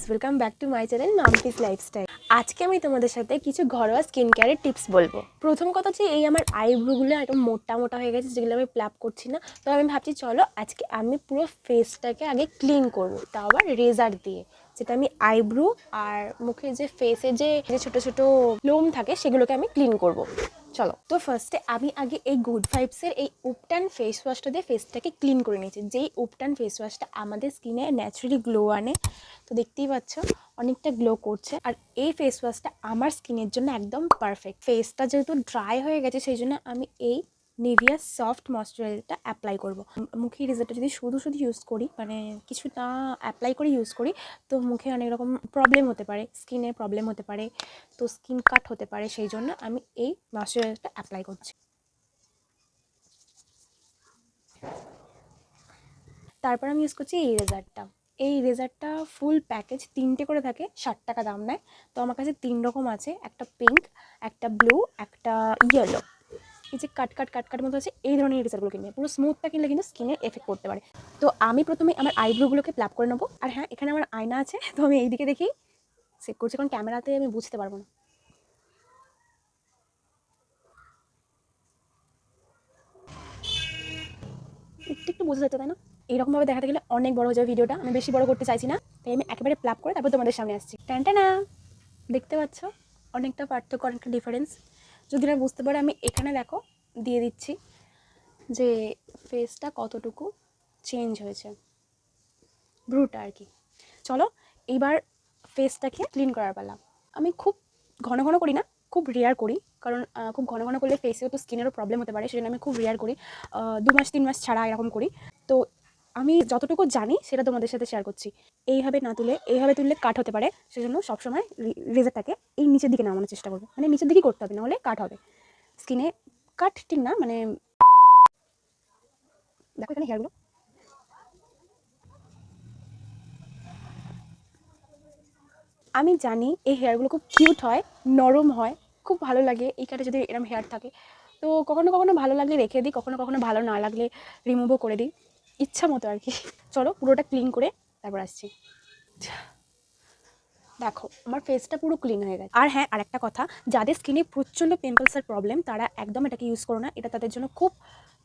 Welcome back to my channel Mampi's lifestyle. আজকে আমি তোমাদের সাথে কিছু ঘরোয়া স্কিন কেয়ারের টিপস বলবো। প্রথম কথা হচ্ছে এই আমার আইব্রোগুলো একদম মোটা মোটা হয়ে গেছে, যেগুলো আমি প্লাপ করছি না। তো আমি ভাবছি চলো আজকে আমি পুরো ফেসটাকে আগে ক্লিন করবো, তাও আবার রেজার দিয়ে, যেটা আমি আইব্রো আর মুখে যে ফেসে যে ছোটো ছোটো লোম থাকে সেগুলোকে আমি ক্লিন করব। চলো, তো ফার্স্টে আমি আগে এই গুড ভাইবসের এই উপটান ফেস ওয়াশটা দিয়ে ফেসটাকে ক্লিন করে নিয়েছি। যেই উপটান ফেস ওয়াশটা আমাদের স্কিনে ন্যাচারালি গ্লো আনে, তো দেখতেই পাচ্ছ অনেকটা গ্লো করছে। আর এই ফেস ওয়াশটা আমার স্কিনের জন্য একদম পারফেক্ট। ফেসটা যেহেতু ড্রাই হয়ে গেছে সেই জন্য আমি এই নিভিয়া সফট ময়শ্চারাইজারটা অ্যাপ্লাই করব। মুখে রেজারটা যদি শুধু ইউজ করি, মানে কিছু না অ্যাপ্লাই করে ইউজ করি, তো মুখে অনেক রকম প্রবলেম হতে পারে, স্কিনে প্রবলেম হতে পারে, তো স্কিন কাট হতে পারে। সেই জন্য আমি এই ময়শ্চারাইজারটা অ্যাপ্লাই করছি। তারপর আমি ইউজ করছি এই রেজারটা। এই রেজারটা ফুল প্যাকেজ 3টে করে থাকে, 60 টাকা দাম নেয়। তো আমার কাছে 3 রকম আছে, একটা পিঙ্ক, একটা ব্লু, একটা ইয়েলো। এই যে কাট কাট কাট কাট মতো আছে, এই ধরনের রেজারগুলো কিনবে। পুরো স্মুথটা কিনলে কিন্তু স্কিনে এফেক্ট করতে পারে। তো আমি প্রথমে আমার আইব্রোগুলোকে প্লাপ করে নেবো। আর হ্যাঁ, এখানে আমার আয়না আছে, তো আমি এইদিকে দেখেই সেট করছি, কারণ ক্যামেরাতে আমি বুঝতে পারবো না। একটু বোঝা যেত, তাই না? এইরকমভাবে দেখাতে গেলে অনেক বড় হয়ে যাবে ভিডিওটা, আমি বেশি বড় করতে চাইছি না। তাই আমি একেবারে প্লাপ করে তারপর তোমাদের সামনে আসছি। টানটানা, দেখতে পাচ্ছ অনেকটা পার্থক্য, অনেকটা ডিফারেন্স। যদি না বুঝতে পারো, আমি এখানে দেখো দিয়ে দিচ্ছি যে ফেসটা কতটুকু চেঞ্জ হয়েছে, ব্রুটা আর কি। চলো এইবার ফেসটাকে ক্লিন করার পালা। আমি খুব ঘন ঘন করি না, খুব রেয়ার করি, কারণ খুব ঘন ঘন করলে ফেসেও তো স্কিনেরও প্রবলেম হতে পারে। সেজন্য আমি খুব রেয়ার করি, 2 মাস 3 মাস ছাড়া এরকম করি। তো আমি যতটুকু জানি সেটা তোমাদের সাথে শেয়ার করছি। এইভাবে না তুলে, এইভাবে তুললে কাট হতে পারে, সেজন্য সবসময় রেজারটাকে এই নিচের দিকে নামানোর চেষ্টা করবে, মানে নিচের দিকেই করতে হবে, নাহলে কাট হবে স্কিনে। কাট ঠিক না, মানে দেখো এখানে হেয়ারগুলো, আমি জানি এই হেয়ারগুলো খুব কিউট হয়, নরম হয়, খুব ভালো লাগে এই কাটে যদি এরকম হেয়ার থাকে। তো কখনো কখনো ভালো লাগলে রেখে দিই, কখনো কখনো ভালো না লাগলে রিমুভও করে দিই, ইচ্ছা মতো আর কি। চলো পুরোটা ক্লিন করে তারপর আসছি। দেখো আমার ফেসটা পুরো ক্লিন হয়ে গেছে। আর হ্যাঁ, আর একটা কথা, যাদের স্কিনে প্রচণ্ড পিম্পলসের প্রবলেম তারা একদম এটাকে ইউজ করো না, এটা তাদের জন্য খুব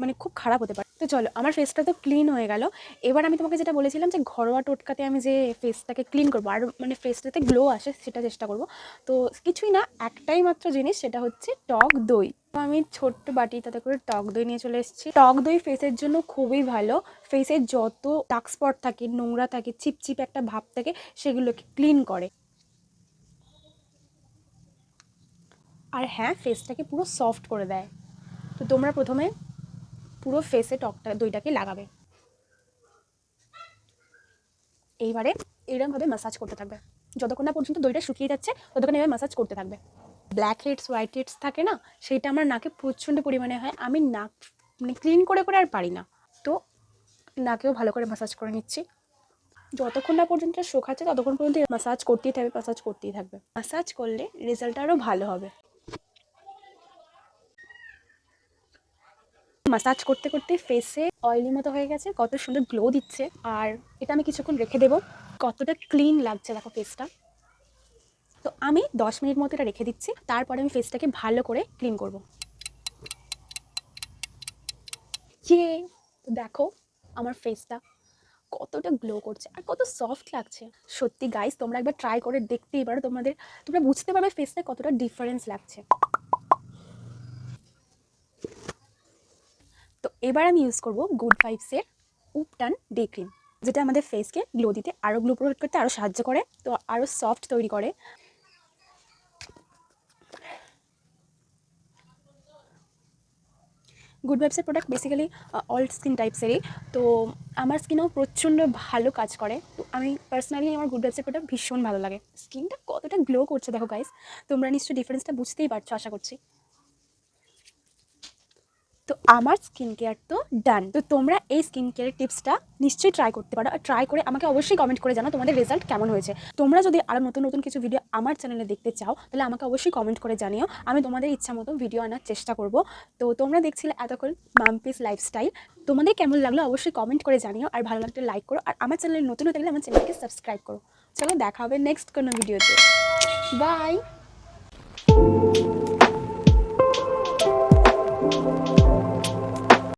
মানে খুব খারাপ হতে পারে। তো চলো, আমার ফেসটা তো ক্লিন হয়ে গেল। এবার আমি তোমাকে যেটা বলেছিলাম যে ঘরোয়া টোটকাতে আমি যে ফেসটাকে ক্লিন করবো আর মানে ফেসটাতে গ্লো আসে সেটা চেষ্টা করব। তো কিছুই না, একটাই মাত্র জিনিস, সেটা হচ্ছে টক দই। তো আমি ছোট্ট বাটি তাতে করে টক দই নিয়ে চলে এসেছি। টক দই ফেসের জন্য খুবই ভালো। ফেসের যত ডার্ক স্পট থাকে, নোংরা থাকে, চিপচিপ একটা ভাব থাকে, সেগুলোকে ক্লিন করে। আর হ্যাঁ, ফেসটাকে পুরো সফট করে দেয়। তো তোমরা প্রথমে পুরো ফেসে দইটাকে লাগাবে। এইবারে এইরকমভাবে ম্যাসাজ করতে থাকবে যতক্ষণ না পর্যন্ত দইটা শুকিয়ে যাচ্ছে, ততক্ষণ এভাবে ম্যাসাজ করতে থাকবে। ব্ল্যাক হেডস হোয়াইট হেডস থাকে না, সেইটা আমার নাকে প্রচণ্ড পরিমাণে হয়। আমি নাক মানে ক্লিন করে করে আর পারি না, তো নাকেও ভালো করে ম্যাসাজ করে নিচ্ছি। যতক্ষণ না পর্যন্ত শুকাচ্ছে ততক্ষণ পর্যন্ত ম্যাসাজ করতেই থাকবে, ম্যাসাজ করতেই থাকবে। ম্যাসাজ করলে রেজাল্ট আরও ভালো হবে। ম্যাসাজ করতে করতে ফেসে অয়েলি মতো হয়ে গেছে, কত সুন্দর গ্লো দিচ্ছে। আর এটা আমি কিছুক্ষণ রেখে দেবো। কতটা ক্লিন লাগছে দেখো ফেসটা। তো আমি 10 মিনিট মতো এটা রেখে দিচ্ছি, তারপরে আমি ফেসটাকে ভালো করে ক্লিন করব। তো দেখো আমার ফেসটা কতটা গ্লো করছে আর কত সফট লাগছে। সত্যি গাইস, তোমরা একবার ট্রাই করে দেখতেই পারো, তোমরা বুঝতে পারবে ফেসটা কতটা ডিফারেন্স লাগছে। তো এবার আমি ইউজ করব গুড ভাইবসের উপটান ডে ক্রিম, যেটা আমাদের ফেসকে গ্লো দিতে, আরও গ্লো প্রোভাইড করতে আরও সাহায্য করে, তো আরও সফট তৈরি করে। গুড ভাইবসের প্রোডাক্ট বেসিক্যালি অল স্কিন টাইপসেরই, তো আমার স্কিনেও প্রচণ্ড ভালো কাজ করে। তো আমি পার্সোনালি আমার গুড ভাইবসের প্রোডাক্ট ভীষণ ভালো লাগে। স্কিনটা কতটা গ্লো করছে দেখো গাইস, তোমরা নিশ্চয়ই ডিফারেন্সটা বুঝতেই পারছো আশা করছি। তো আমার স্কিন কেয়ার তো ডান। তো তোমরা এই স্কিন কেয়ারের টিপসটা নিশ্চয়ই ট্রাই করতে পারো, আর ট্রাই করে আমাকে অবশ্যই কমেন্ট করে জানাও তোমাদের রেজাল্ট কেমন হয়েছে। তোমরা যদি আরও নতুন নতুন কিছু ভিডিও আমার চ্যানেলে দেখতে চাও তাহলে আমাকে অবশ্যই কমেন্ট করে জানিও, আমি তোমাদের ইচ্ছা মতো ভিডিও আনার চেষ্টা করব। তো তোমরা দেখছিলে এতক্ষণ মাম্পিস লাইফস্টাইল, তোমাদের কেমন লাগলো অবশ্যই কমেন্ট করে জানিও, আর ভালো লাগলে লাইক করো, আর আমার চ্যানেলে নতুন হতে গেলে আমার চ্যানেলকে সাবস্ক্রাইব করো। চলো দেখা হবে নেক্সট কোনো ভিডিওতে। বাই।